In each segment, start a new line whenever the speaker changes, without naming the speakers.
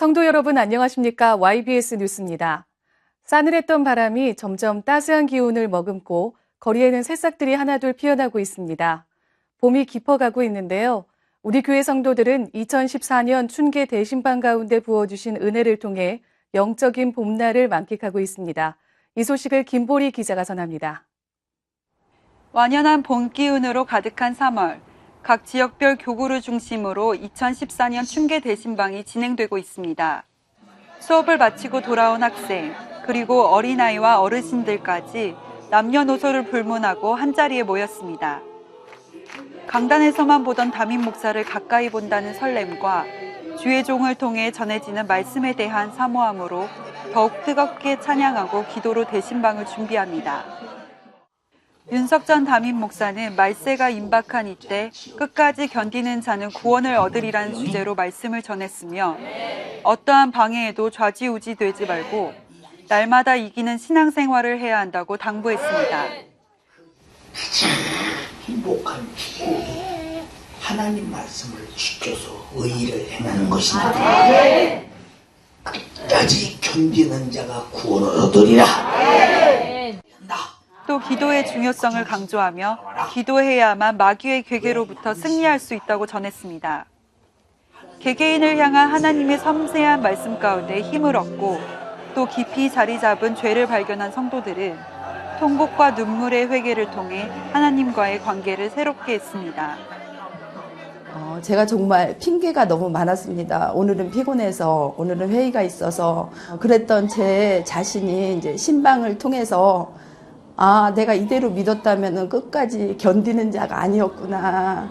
성도 여러분 안녕하십니까? YBS 뉴스입니다. 싸늘했던 바람이 점점 따스한 기온을 머금고 거리에는 새싹들이 하나둘 피어나고 있습니다. 봄이 깊어가고 있는데요. 우리 교회 성도들은 2014년 춘계 대신방 가운데 부어주신 은혜를 통해 영적인 봄날을 만끽하고 있습니다. 이 소식을 김보리 기자가 전합니다.
완연한 봄 기운으로 가득한 3월. 각 지역별 교구를 중심으로 2014년 춘계 대신방이 진행되고 있습니다. 수업을 마치고 돌아온 학생, 그리고 어린아이와 어르신들까지 남녀노소를 불문하고 한자리에 모였습니다. 강단에서만 보던 담임 목사를 가까이 본다는 설렘과 주의 종을 통해 전해지는 말씀에 대한 사모함으로 더욱 뜨겁게 찬양하고 기도로 대신방을 준비합니다. 윤석 전 담임 목사는 말세가 임박한 이때 끝까지 견디는 자는 구원을 얻으리라는 주제로 말씀을 전했으며 어떠한 방해에도 좌지우지 되지 말고 날마다 이기는 신앙생활을 해야 한다고 당부했습니다.
가장 행복한 축복이 하나님 말씀을 지켜서 의의를 행하는 것이니라. 끝까지 견디는 자가 구원을 얻으리라.
또 기도의 중요성을 강조하며 기도해야만 마귀의 괴계로부터 승리할 수 있다고 전했습니다. 개개인을 향한 하나님의 섬세한 말씀 가운데 힘을 얻고 또 깊이 자리 잡은 죄를 발견한 성도들은 통곡과 눈물의 회개를 통해 하나님과의 관계를 새롭게 했습니다.
제가 정말 핑계가 너무 많았습니다. 오늘은 피곤해서, 오늘은 회의가 있어서 그랬던 제 자신이 이제 신방을 통해서 내가 이대로 믿었다면 끝까지 견디는 자가 아니었구나.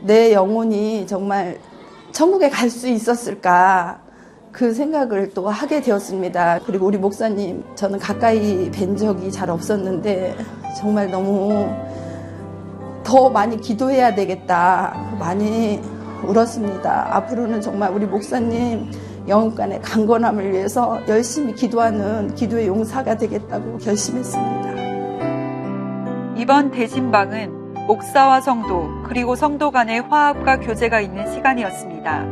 내 영혼이 정말 천국에 갈 수 있었을까. 그 생각을 또 하게 되었습니다. 그리고 우리 목사님, 저는 가까이 뵌 적이 잘 없었는데 정말 너무 더 많이 기도해야 되겠다. 많이 울었습니다. 앞으로는 정말 우리 목사님 영혼간의 강건함을 위해서 열심히 기도하는 기도의 용사가 되겠다고 결심했습니다.
이번 대신방은 목사와 성도 그리고 성도 간의 화합과 교제가 있는 시간이었습니다.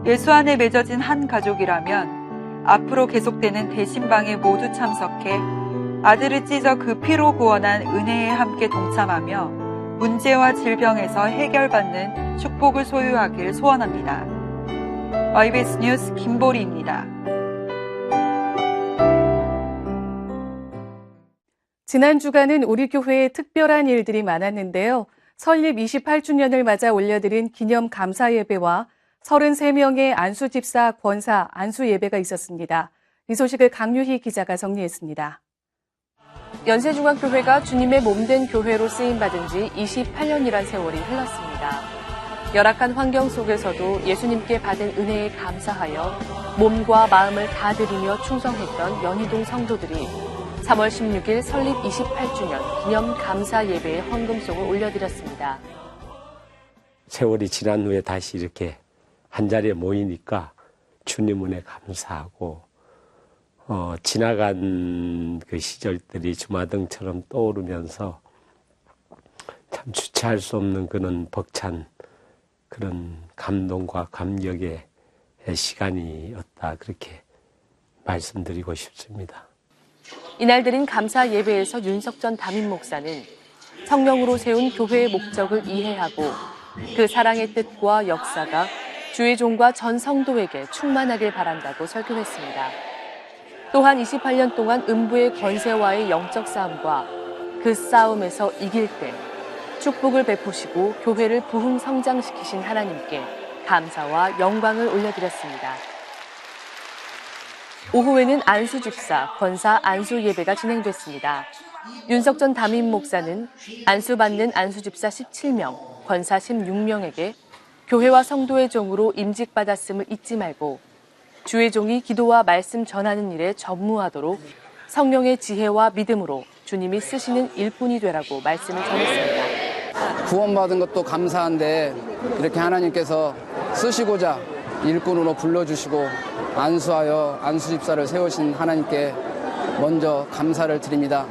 예수 안에 맺어진 한 가족이라면 앞으로 계속되는 대신방에 모두 참석해 아들을 찢어 그 피로 구원한 은혜에 함께 동참하며 문제와 질병에서 해결받는 축복을 소유하길 소원합니다. YBS 뉴스 김보리입니다.
지난 주간은 우리 교회에 특별한 일들이 많았는데요. 설립 28주년을 맞아 올려드린 기념 감사 예배와 33명의 안수 집사 권사 안수 예배가 있었습니다. 이 소식을 강유희 기자가 정리했습니다. 연세중앙교회가 주님의 몸된 교회로 쓰임받은 지 28년이란 세월이 흘렀습니다. 열악한 환경 속에서도 예수님께 받은 은혜에 감사하여 몸과 마음을 다 드리며 충성했던 연희동 성도들이 3월 16일 설립 28주년 기념 감사 예배에 헌금송을 올려드렸습니다.
세월이 지난 후에 다시 이렇게 한자리에 모이니까 주님 은혜 감사하고 지나간 그 시절들이 주마등처럼 떠오르면서 참 주체할 수 없는 그런 벅찬 그런 감동과 감격의 시간이었다, 그렇게 말씀드리고 싶습니다.
이날 드린 감사 예배에서 윤석 전 담임 목사는 성령으로 세운 교회의 목적을 이해하고 그 사랑의 뜻과 역사가 주의 종과 전 성도에게 충만하길 바란다고 설교했습니다. 또한 28년 동안 음부의 권세와의 영적 싸움과 그 싸움에서 이길 때 축복을 베푸시고 교회를 부흥 성장시키신 하나님께 감사와 영광을 올려드렸습니다. 오후에는 안수 집사, 권사 안수 예배가 진행됐습니다. 윤석 전 담임 목사는 안수받는 안수 집사 17명, 권사 16명에게 교회와 성도의 종으로 임직받았음을 잊지 말고 주의 종이 기도와 말씀 전하는 일에 전무하도록 성령의 지혜와 믿음으로 주님이 쓰시는 일꾼이 되라고 말씀을 전했습니다.
구원받은 것도 감사한데 이렇게 하나님께서 쓰시고자 일꾼으로 불러주시고 안수하여 안수집사를 세우신 하나님께 먼저 감사를 드립니다.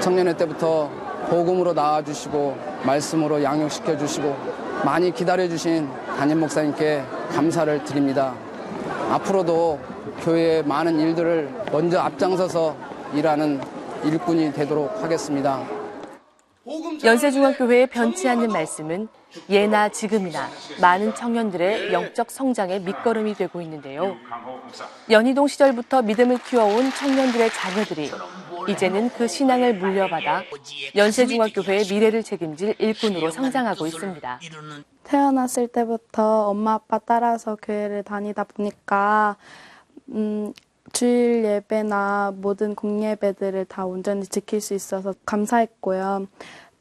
청년회 때부터 복음으로 나와주시고 말씀으로 양육시켜주시고 많이 기다려주신 담임 목사님께 감사를 드립니다. 앞으로도 교회의 많은 일들을 먼저 앞장서서 일하는 일꾼이 되도록 하겠습니다.
연세중앙교회의 변치 않는 말씀은 예나 지금이나 많은 청년들의 영적 성장의 밑거름이 되고 있는데요. 연희동 시절부터 믿음을 키워온 청년들의 자녀들이 이제는 그 신앙을 물려받아 연세중앙교회의 미래를 책임질 일꾼으로 성장하고 있습니다.
태어났을 때부터 엄마 아빠 따라서 교회를 다니다 보니까 주일 예배나 모든 공예배들을 다 온전히 지킬 수 있어서 감사했고요.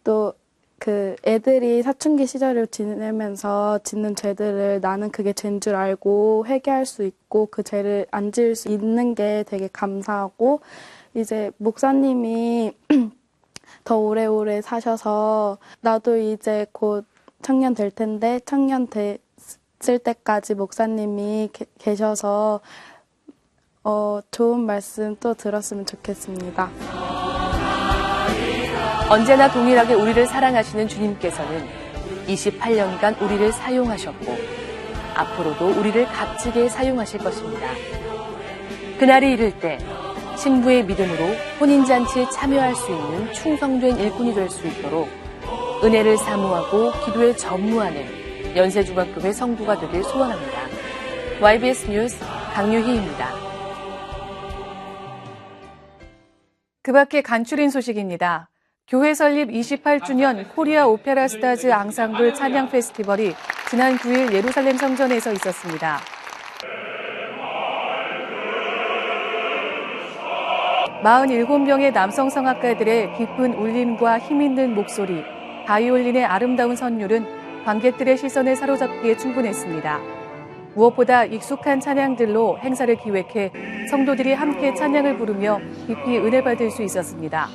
또 그 애들이 사춘기 시절을 지내면서 짓는 죄들을 나는 그게 죄인 줄 알고 회개할 수 있고 그 죄를 안 지을 수 있는 게 되게 감사하고, 이제 목사님이 더 오래오래 사셔서 나도 이제 곧 청년 될 텐데 청년 됐을 때까지 목사님이 계셔서 좋은 말씀 또 들었으면 좋겠습니다.
언제나 동일하게 우리를 사랑하시는 주님께서는 28년간 우리를 사용하셨고 앞으로도 우리를 값지게 사용하실 것입니다. 그날이 이를 때 신부의 믿음으로 혼인잔치에 참여할 수 있는 충성된 일꾼이 될 수 있도록 은혜를 사모하고 기도에 전무하는 연세중앙교회 성도가 되길 소원합니다. YBS 뉴스 강유희입니다.
그 밖에 간추린 소식입니다. 교회 설립 28주년 코리아 오페라 스타즈 앙상블 찬양 페스티벌이 지난 9일 예루살렘 성전에서 있었습니다. (47명의) 남성 성악가들의 깊은 울림과 힘있는 목소리, 바이올린의 아름다운 선율은 관객들의 시선을 사로잡기에 충분했습니다. 무엇보다 익숙한 찬양들로 행사를 기획해 성도들이 함께 찬양을 부르며 깊이 은혜 받을 수 있었습니다.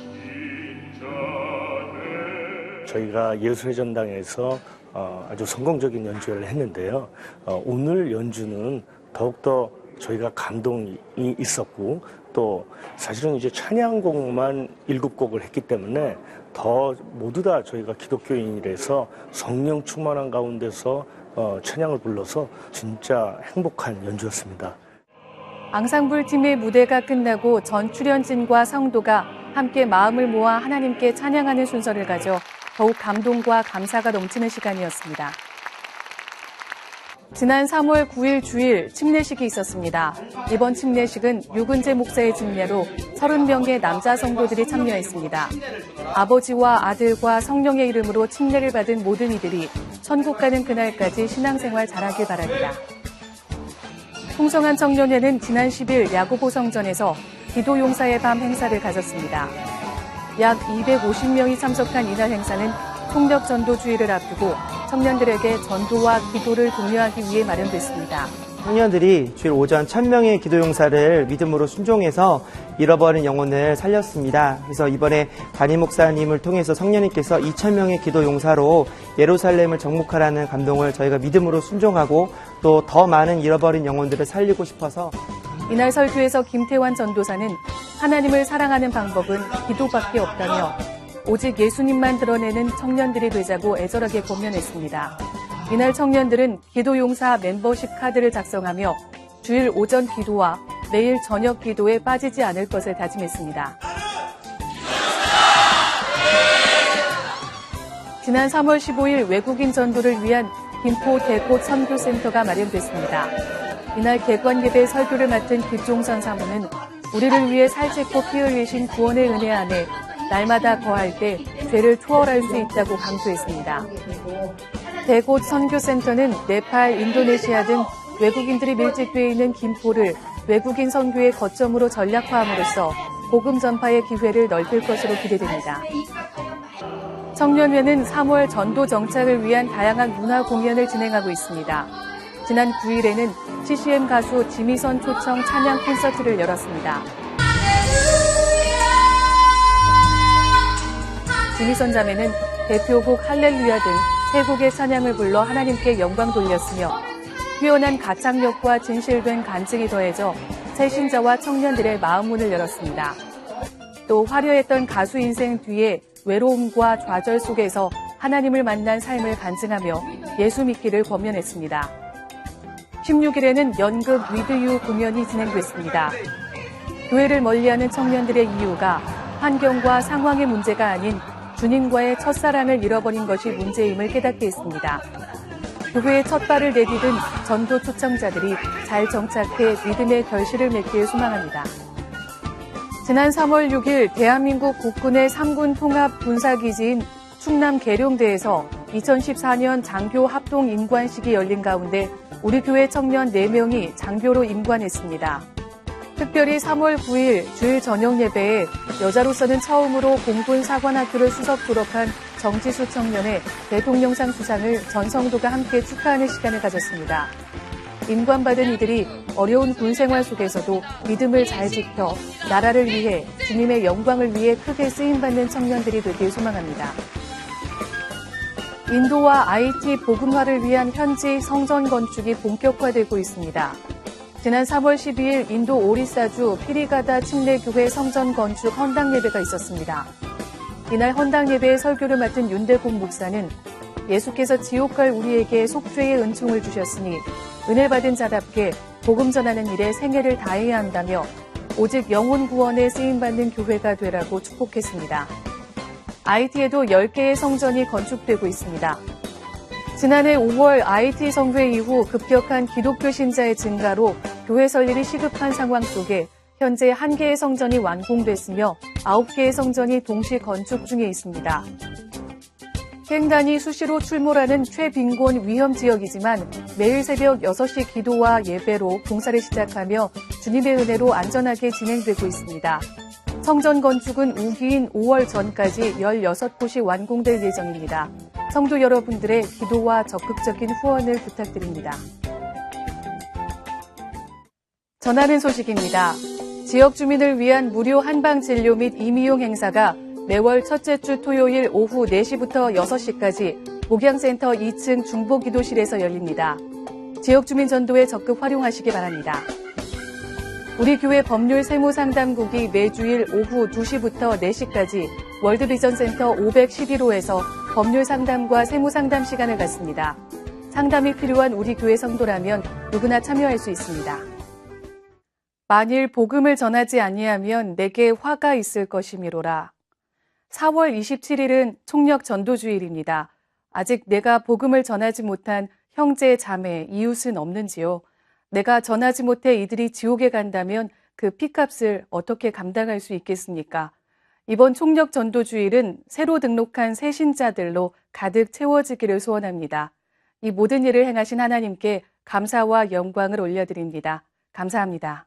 저희가 예술의 전당에서 아주 성공적인 연주를 했는데요. 오늘 연주는 더욱더 저희가 감동이 있었고, 또 사실은 이제 찬양곡만 7곡을 했기 때문에 더 모두 다 저희가 기독교인이라서 성령 충만한 가운데서 찬양을 불러서 진짜 행복한 연주였습니다.
앙상블 팀의 무대가 끝나고 전 출연진과 성도가 함께 마음을 모아 하나님께 찬양하는 순서를 가져 더욱 감동과 감사가 넘치는 시간이었습니다. 지난 3월 9일 주일 침례식이 있었습니다. 이번 침례식은 유근재 목사의 집례로 30명의 남자 성도들이 참여했습니다. 아버지와 아들과 성령의 이름으로 침례를 받은 모든 이들이 천국 가는 그날까지 신앙생활 잘하길 바랍니다. 풍성한 청년회는 지난 10일 야고보 성전에서 기도 용사의 밤 행사를 가졌습니다. 약 250명이 참석한 이날 행사는 폭력 전도 주의를 앞두고 청년들에게 전도와 기도를 독려하기 위해 마련됐습니다.
청년들이 주일 오전 1000명의 기도 용사를 믿음으로 순종해서 잃어버린 영혼을 살렸습니다. 그래서 이번에 담임 목사님을 통해서 성령님께서 2000명의 기도 용사로 예루살렘을 정복하라는 감동을 저희가 믿음으로 순종하고 또 더 많은 잃어버린 영혼들을 살리고 싶어서.
이날 설교에서 김태환 전도사는 하나님을 사랑하는 방법은 기도밖에 없다며 오직 예수님만 드러내는 청년들이 되자고 애절하게 권면했습니다. 이날 청년들은 기도용사 멤버십 카드를 작성하며 주일 오전 기도와 매일 저녁 기도에 빠지지 않을 것을 다짐했습니다. 지난 3월 15일 외국인 전도를 위한 김포 대꽃 선교센터가 마련됐습니다. 이날 개관 예배 설교를 맡은 김종선 사모는 우리를 위해 살짓고 피 흘리신 구원의 은혜 안에 날마다 거할 때 죄를 초월할 수 있다고 강조했습니다. 대곳 선교센터는 네팔, 인도네시아 등 외국인들이 밀집되어 있는 김포를 외국인 선교의 거점으로 전략화함으로써 복음 전파의 기회를 넓힐 것으로 기대됩니다. 청년회는 3월 전도 정착을 위한 다양한 문화 공연을 진행하고 있습니다. 지난 9일에는 CCM 가수 지미선 초청 찬양 콘서트를 열었습니다. 지미선 자매는 대표곡 할렐루야 등 세 곡의 찬양을 불러 하나님께 영광 돌렸으며 뛰어난 가창력과 진실된 간증이 더해져 새신자와 청년들의 마음문을 열었습니다. 또 화려했던 가수 인생 뒤에 외로움과 좌절 속에서 하나님을 만난 삶을 간증하며 예수 믿기를 권면했습니다. 16일에는 연극 위드유 공연이 진행됐습니다. 교회를 멀리하는 청년들의 이유가 환경과 상황의 문제가 아닌 주님과의 첫사랑을 잃어버린 것이 문제임을 깨닫게 했습니다. 교회의 첫 발을 내디딘 전도 초청자들이 잘 정착해 믿음의 결실을 맺길 소망합니다. 지난 3월 6일 대한민국 국군의 3군 통합 군사기지인 충남 계룡대에서 2014년 장교 합동 임관식이 열린 가운데 우리 교회 청년 4명이 장교로 임관했습니다. 특별히 3월 9일 주일 저녁 예배에 여자로서는 처음으로 공군 사관학교를 수석 졸업한 정지수 청년의 대통령상 수상을 전 성도가 함께 축하하는 시간을 가졌습니다. 임관받은 이들이 어려운 군 생활 속에서도 믿음을 잘 지켜 나라를 위해 주님의 영광을 위해 크게 쓰임받는 청년들이 되길 소망합니다. 인도와 IT 복음화를 위한 현지 성전 건축이 본격화되고 있습니다. 지난 3월 12일 인도 오리사주 피리가다 침례교회 성전 건축 헌당 예배가 있었습니다. 이날 헌당 예배의 설교를 맡은 윤대곤 목사는 예수께서 지옥 갈 우리에게 속죄의 은총을 주셨으니 은혜 받은 자답게 복음 전하는 일에 생애를 다해야 한다며 오직 영혼 구원에 쓰임받는 교회가 되라고 축복했습니다. IT에도 10개의 성전이 건축되고 있습니다. 지난해 5월 IT 성회 이후 급격한 기독교 신자의 증가로 교회 설립이 시급한 상황 속에 현재 1개의 성전이 완공됐으며 9개의 성전이 동시 건축 중에 있습니다. 횡단이 수시로 출몰하는 최빈곤 위험 지역이지만 매일 새벽 6시 기도와 예배로 봉사를 시작하며 주님의 은혜로 안전하게 진행되고 있습니다. 성전 건축은 우기인 5월 전까지 16곳이 완공될 예정입니다. 성도 여러분들의 기도와 적극적인 후원을 부탁드립니다. 전하는 소식입니다. 지역 주민을 위한 무료 한방진료 및 임의용 행사가 매월 첫째 주 토요일 오후 4시부터 6시까지 목양센터 2층 중보기도실에서 열립니다. 지역 주민 전도에 적극 활용하시기 바랍니다. 우리 교회 법률 세무상담국이 매주일 오후 2시부터 4시까지 월드비전센터 511호에서 법률 상담과 세무상담 시간을 갖습니다. 상담이 필요한 우리 교회 성도라면 누구나 참여할 수 있습니다. 만일 복음을 전하지 아니하면 내게 화가 있을 것이미로라. 4월 27일은 총력 전도주일입니다. 아직 내가 복음을 전하지 못한 형제, 자매, 이웃은 없는지요? 내가 전하지 못해 이들이 지옥에 간다면 그 피값을 어떻게 감당할 수 있겠습니까? 이번 총력 전도주일은 새로 등록한 새 신자들로 가득 채워지기를 소원합니다. 이 모든 일을 행하신 하나님께 감사와 영광을 올려드립니다. 감사합니다.